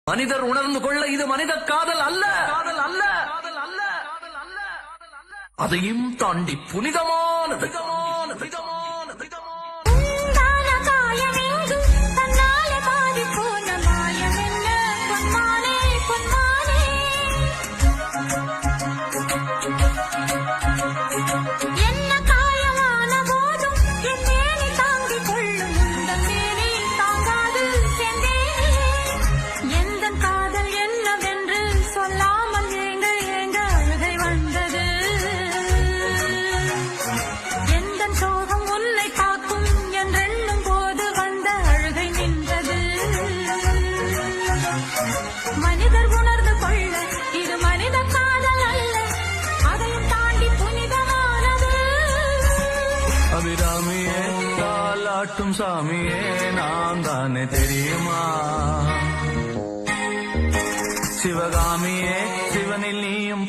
மனிதர் உணர்ந்து கொள்ள இது மனித காதல் அல்ல, அதையும் தாண்டி புனிதமானது. மனிதர் உணர்ந்து கொள்ள இது மனித காதல் அல்ல, அதையும் தாண்டி புனிதமானது. அபிராமியே தாலாட்டும் சாமியே நான் தானே தெரியுமா, சிவகாமியே சிவனில் நீயும்